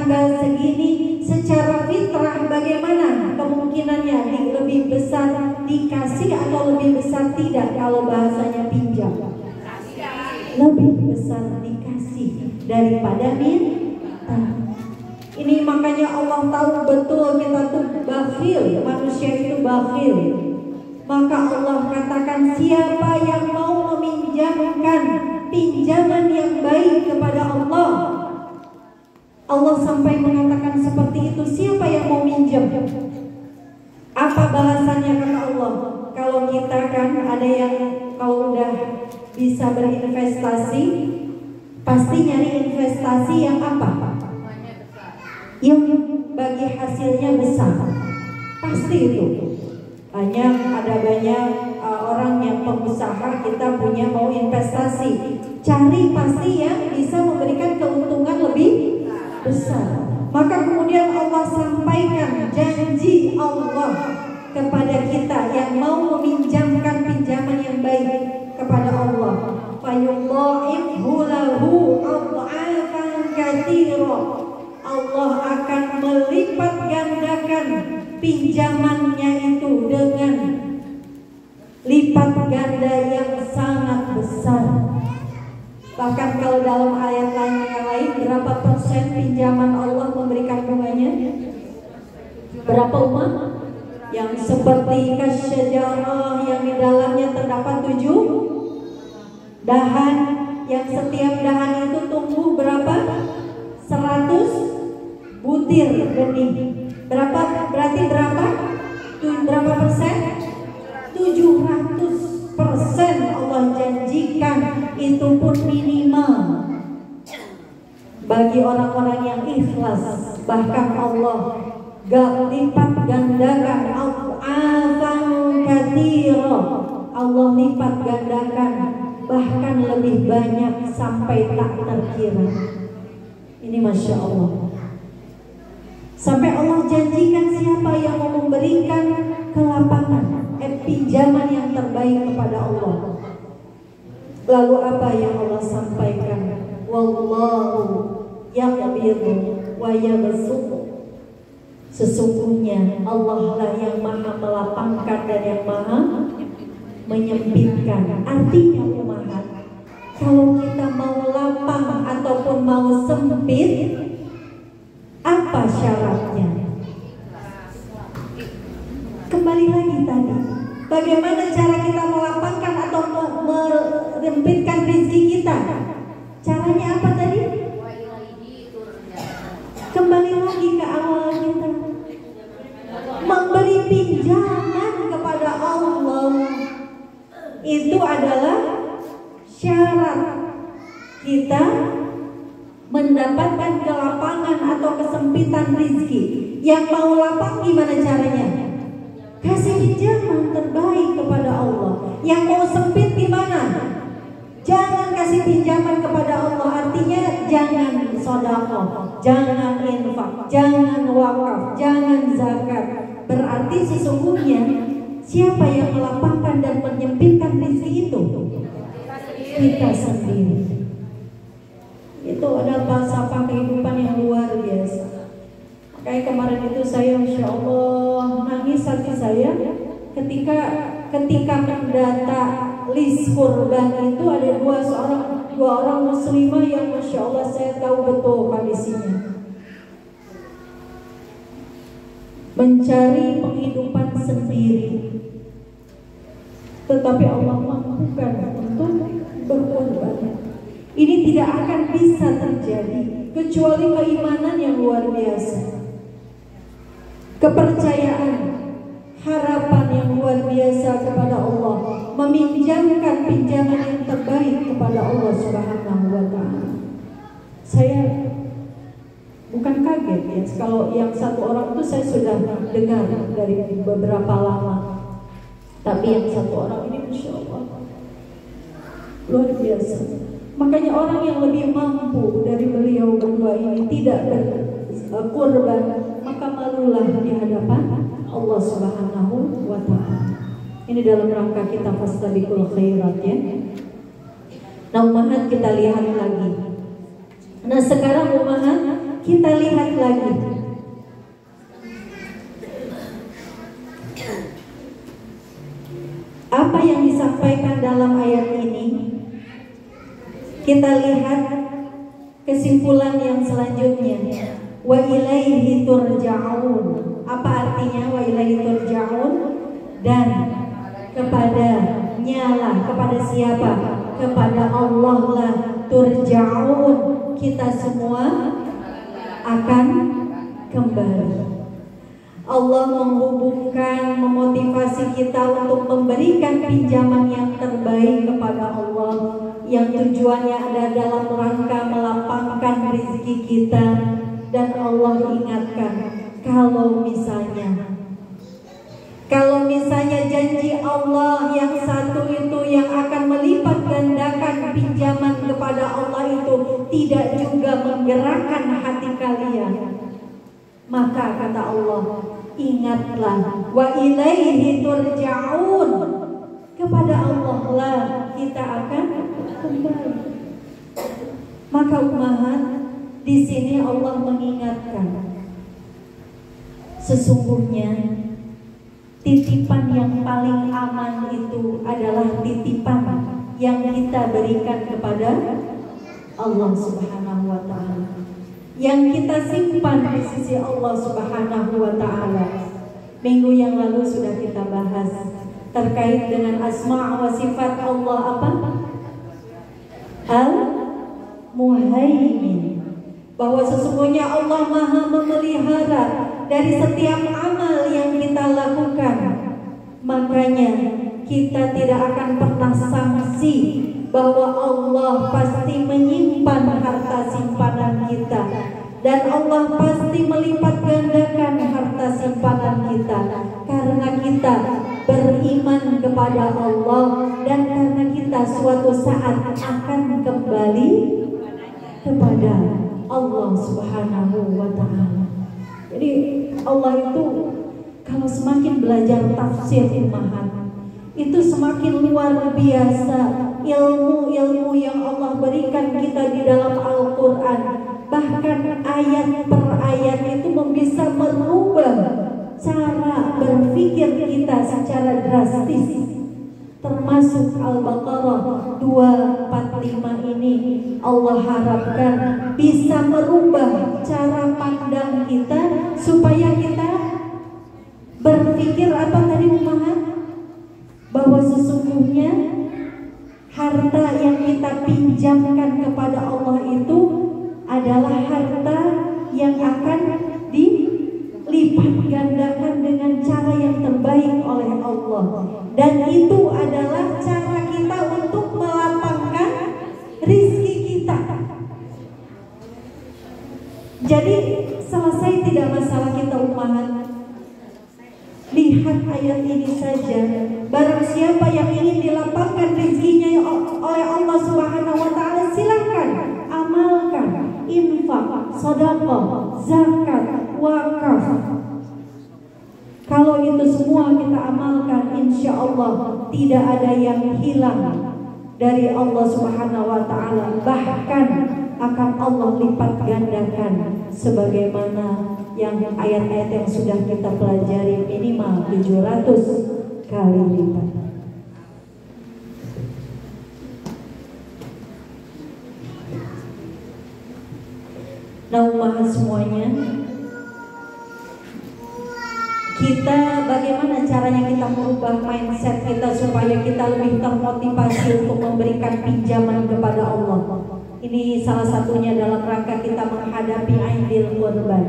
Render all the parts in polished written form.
tanggal segini secara fitrah bagaimana kemungkinannya lebih besar dikasih atau lebih besar tidak? Kalau bahasanya pinjam, lebih besar dikasih daripada minta. Ini makanya Allah tahu betul kita tuh bakhil, manusia itu bakhil. Maka Allah katakan siapa yang mau meminjamkan pinjaman yang baik kepada Allah, Allah sampai mengatakan seperti itu. Siapa yang mau minjam? Apa balasannya kata Allah? Kalau kita kan ada yang kalau udah bisa berinvestasi, pasti nyari investasi yang apa? Yang bagi hasilnya besar. Pasti itu. Ada banyak orang yang pengusaha kita punya mau investasi, cari pasti yang bisa memberikan keuntungan lebih besar. Maka kemudian Allah sampaikan janji Allah kepada kita yang mau meminjamkan pinjaman yang baik kepada Allah. Fayudha'ifhu lahu ad'afan katsira. Allah akan melipat gandakan pinjamannya itu dengan lipat ganda yang sangat besar. Bahkan kalau dalam ayat yang lain, berapa persen pinjaman Allah memberikan bunganya? Berapa umat? Yang seperti kasyajarah yang di dalamnya terdapat 7 dahan, yang setiap dahan itu tumbuh berapa? 100 butir benih. Berarti berapa? Berapa persen? 700% Allah janjikan. Itu pun minimal bagi orang-orang yang ikhlas. Bahkan Allah lipat gandakan al-afan katsira. Allah lipat gandakan bahkan lebih banyak sampai tak terkira. Ini Masya Allah. Sampai Allah janjikan siapa yang mau memberikan kelapangan, pinjaman yang terbaik kepada Allah. Lalu apa yang Allah sampaikan? Wallahu yaqbidu wa yabsutu. Sesungguhnya Allah lah yang maha melapangkan dan yang maha menyempitkan. Artinya umat, kalau kita mau lapang ataupun mau sempit, apa syaratnya? Kembali lagi tadi, bagaimana cara kita melapangkan atau menyempitkan rezeki kita? Caranya apa tadi? Kembali lagi ke awal kita, memberi pinjaman kepada Allah. Itu adalah syarat kita mendapatkan kelapangan atau kesempitan rezeki. Yang mau lapang gimana caranya? Kasih pinjaman terbaik kepada Allah. Yang mau sempit gimana? Jangan kasih pinjaman kepada Allah. Artinya jangan sedekah, jangan infak, jangan wakaf, jangan zakat. Berarti sesungguhnya siapa yang melapangkan dan menyempitkan rezeki itu? Kita sendiri. Itu adalah falsafah kehidupan yang luar biasa. Makanya kemarin itu saya Masya Allah nangis hati saya ketika mendata list kurban itu ada dua orang muslimah yang Masya Allah saya tahu betul kondisinya, mencari penghidupan sendiri, tetapi Allah mampukan untuk berkorban. Ini tidak akan bisa terjadi kecuali keimanan yang luar biasa, kepercayaan, harapan yang luar biasa kepada Allah, meminjamkan pinjaman yang terbaik kepada Allah Subhanahu wa Ta'ala. Saya bukan kaget ya, kalau yang satu orang itu saya sudah dengar dari beberapa lama, tapi yang satu orang ini Masya Allah luar biasa. Makanya orang yang lebih mampu dari beliau berdua ini tidak berkorban, maka malulah di hadapan Allah Subhanahu wa Ta'ala. Ini dalam rangka kita fastabiqul khairat ya. Nah umahat kita lihat lagi. Nah sekarang umahat kita lihat lagi. Apa yang disampaikan dalam ayat ini? Kita lihat kesimpulan yang selanjutnya. Wa ilaihi turja'un. Apa artinya wa ilaihi turja'un? Dan kepadanya lah, kepada siapa? Kepada Allah lah turja'un. Kita semua akan kembali. Allah menghubungkan, memotivasi kita untuk memberikan pinjaman yang terbaik kepada Allah, yang tujuannya ada dalam rangka melapangkan rezeki kita. Dan Allah ingatkan, kalau misalnya janji Allah yang satu itu yang akan melipat gandakan pinjaman kepada Allah itu tidak juga menggerakkan hati kalian, maka kata Allah, ingatlah, wa ilaihi turja'un. Kepada Allah lah kita akan kembali. Maka ummahat, di sini Allah mengingatkan, sesungguhnya titipan yang paling aman itu adalah titipan yang kita berikan kepada Allah Subhanahu wa ta'ala, yang kita simpan di sisi Allah Subhanahu wa ta'ala. Minggu yang lalu sudah kita bahas terkait dengan asma' wa sifat Allah apa? Al-Muhaimin, bahwa sesungguhnya Allah Maha memelihara dari setiap amal yang kita lakukan. Makanya kita tidak akan pernah sangsi bahwa Allah pasti menyimpan harta simpanan kita, dan Allah pasti melipat gandakan harta simpanan kita, karena kita beriman kepada Allah dan karena kita suatu saat akan kembali kepada Allah Subhanahu wa ta'ala. Jadi Allah itu kalau semakin belajar tafsir ummahat, itu semakin luar biasa ilmu-ilmu yang Allah berikan kita di dalam Al-Quran. Bahkan ayat per ayat itu bisa merubah cara berpikir kita secara drastis. Termasuk Al-Baqarah 245 ini Allah harapkan bisa merubah cara pandang kita, supaya kita berpikir apa tadi ummahat? Bahwa sesungguhnya harta yang kita pinjamkan kepada Allah itu adalah harta yang akan dilipat gandakan dengan cara yang terbaik oleh Allah. Dan itu adalah cara kita untuk melapangkan rizki kita. Jadi selesai tidak masalah kita ummahat. Lihat ayat ini saja. Barang siapa yang ingin dilapangkan rezekinya oleh Allah Subhanahu wa ta'ala, silakan amalkan infak, sedekah, zakat, wakaf. Kalau itu semua kita amalkan, insya Allah tidak ada yang hilang dari Allah Subhanahu wa ta'ala. Bahkan akan Allah lipat gandakan sebagaimana yang ayat-ayat yang sudah kita pelajari, minimal 700 kali lipat. Nah ummahat semuanya, kita bagaimana caranya kita merubah mindset kita supaya kita lebih termotivasi untuk memberikan pinjaman kepada Allah. Ini salah satunya dalam rangka kita menghadapi Aidil Qurban.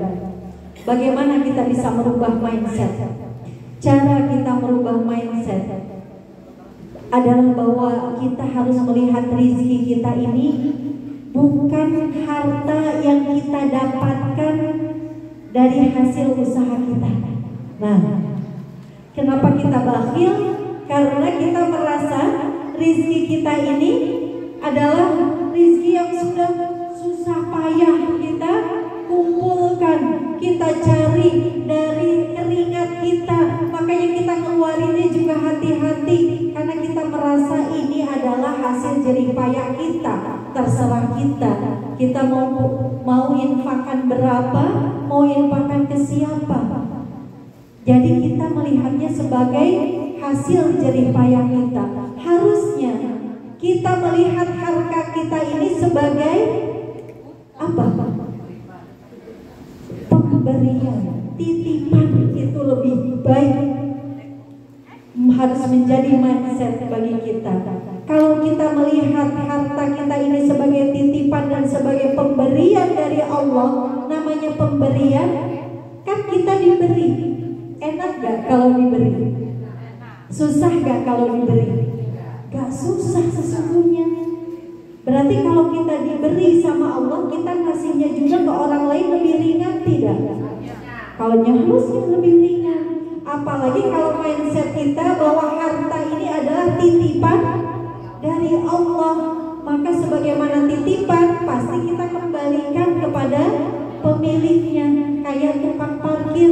Bagaimana kita bisa merubah mindset? Cara kita merubah mindset adalah bahwa kita harus melihat rezeki kita ini bukan harta yang kita dapatkan dari hasil usaha kita. Nah, kenapa kita bakhil? Karena kita merasa rezeki kita ini adalah rezeki yang sudah susah payah kita kumpulkan, kita cari dari keringat mengingat kita. Makanya kita keluarinnya juga hati-hati, karena kita merasa ini adalah hasil jerih payah kita. Terserah kita. Kita mau infakkan berapa, mau infakkan ke siapa. Jadi kita melihatnya sebagai hasil jerih payah kita. Harusnya kita melihat harta kita ini sebagai apa? Pemberian, titipan. Itu lebih baik, harus menjadi mindset bagi kita. Kalau kita melihat harta kita ini sebagai titipan dan sebagai pemberian dari Allah, namanya pemberian, kan kita diberi. Enak gak kalau diberi? Susah gak kalau diberi? Gak susah sesungguhnya. Berarti kalau kita diberi sama Allah, kita ngasihnya juga ke orang lain lebih ringan, tidak? Kalau harusnya lebih ringan. Apalagi kalau mindset kita bahwa harta ini adalah titipan dari Allah, maka sebagaimana titipan pasti kita kembalikan kepada pemiliknya. Kayak tukang parkir.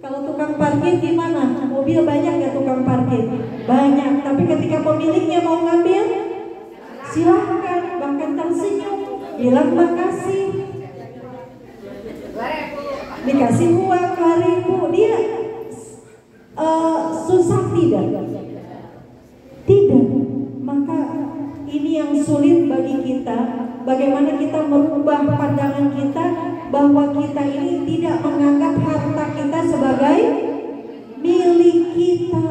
Kalau tukang parkir gimana? Mobil banyak gak tukang parkir? Banyak. Tapi ketika pemiliknya mau ngambil, silahkan, bahkan tersenyum, bilang makasih, dikasih uang 2.000. Dia susah tidak? Tidak. Maka ini yang sulit bagi kita. Bagaimana kita merubah pandangan kita bahwa kita ini tidak menganggap harta kita sebagai milik kita,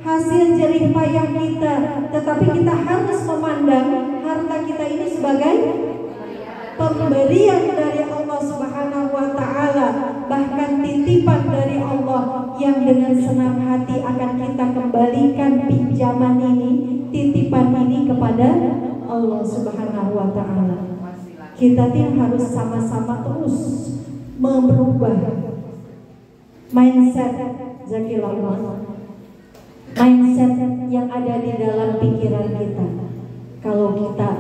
hasil jerih payah kita, tetapi kita harus memandang harta kita ini sebagai pemberian dari Allah Subhanahu wa Ta'ala, bahkan titipan dari Allah yang dengan senang hati akan kita kembalikan pinjaman ini, titipan ini kepada Allah Subhanahu wa Ta'ala. Kita harus sama-sama terus merubah mindset Zakillah, mindset yang ada di dalam pikiran kita. Kalau kita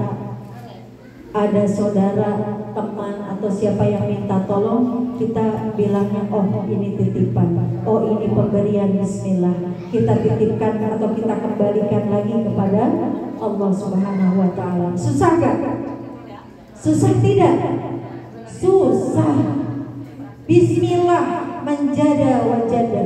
ada saudara, teman, atau siapa yang minta tolong, kita bilangnya, oh ini titipan, oh ini pemberian, bismillah, kita titipkan atau kita kembalikan lagi kepada Allah Subhanahu wa Ta'ala. Susah gak? Susah tidak? Susah. Bismillah, manjada wajada,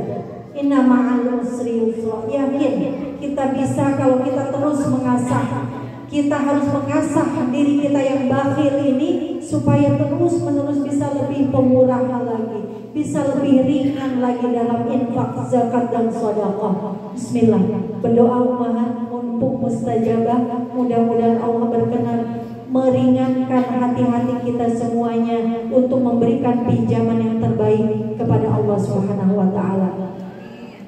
inna ma'al usri yusra. Yakin kita bisa kalau kita terus mengasah. Kita harus mengasah diri kita yang bakhil ini supaya terus-menerus bisa lebih pemurah lagi, bisa lebih ringan lagi dalam infak, zakat, dan sedekah. Bismillah, berdoa umahan mumpung mustajabah. Mudah-mudahan Allah berkenan meringankan hati-hati kita semuanya untuk memberikan pinjaman yang terbaik kepada Allah Subhanahu wa Ta'ala.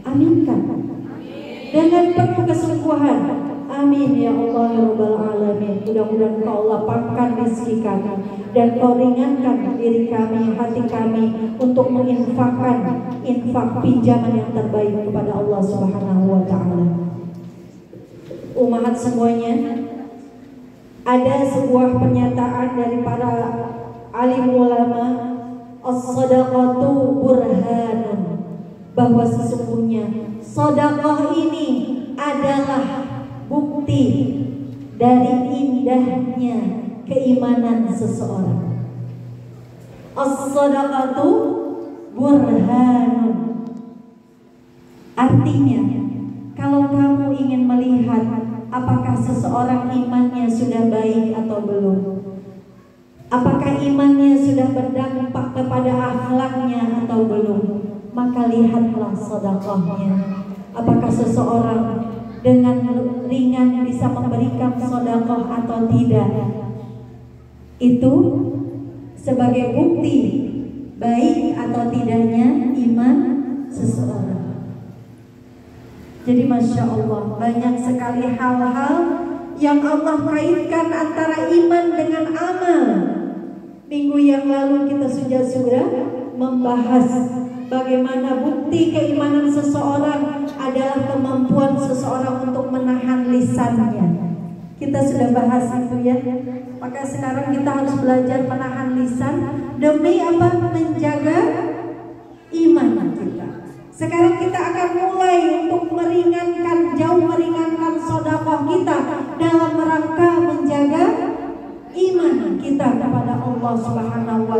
Aminkan dengan penuh kesungguhan. Amin ya Allah ya Rabbal Alamin. Mudah-mudahan Kau lapangkan rezeki kami dan Kau ringankan diri kami, hati kami untuk menginfakkan infak pinjaman yang terbaik kepada Allah Subhanahu wa Ta'ala. Umahat semuanya, ada sebuah pernyataan dari para alim ulama, as-sadaqatu burhanun, bahwa sesungguhnya sedekah ini adalah bukti dari indahnya keimanan seseorang. As-sadaqatu burhanun. Artinya, kalau kamu ingin melihat apakah seseorang imannya sudah baik atau belum, apakah imannya sudah berdampak kepada akhlaknya atau belum, maka lihatlah sedekahnya. Apakah seseorang dengan ringan bisa memberikan sedekah atau tidak. Itu sebagai bukti baik atau tidaknya iman seseorang. Jadi Masya Allah, banyak sekali hal-hal yang Allah kaitkan antara iman dengan amal. Minggu yang lalu kita sudah membahas bagaimana bukti keimanan seseorang adalah kemampuan seseorang untuk menahan lisannya. Kita sudah bahas itu ya. Maka sekarang kita harus belajar menahan lisan demi apa? Menjaga iman kita. Sekarang kita akan mulai untuk jauh meringankan sedekah kita dalam rangka menjaga iman kita kepada Allah Subhanahu wa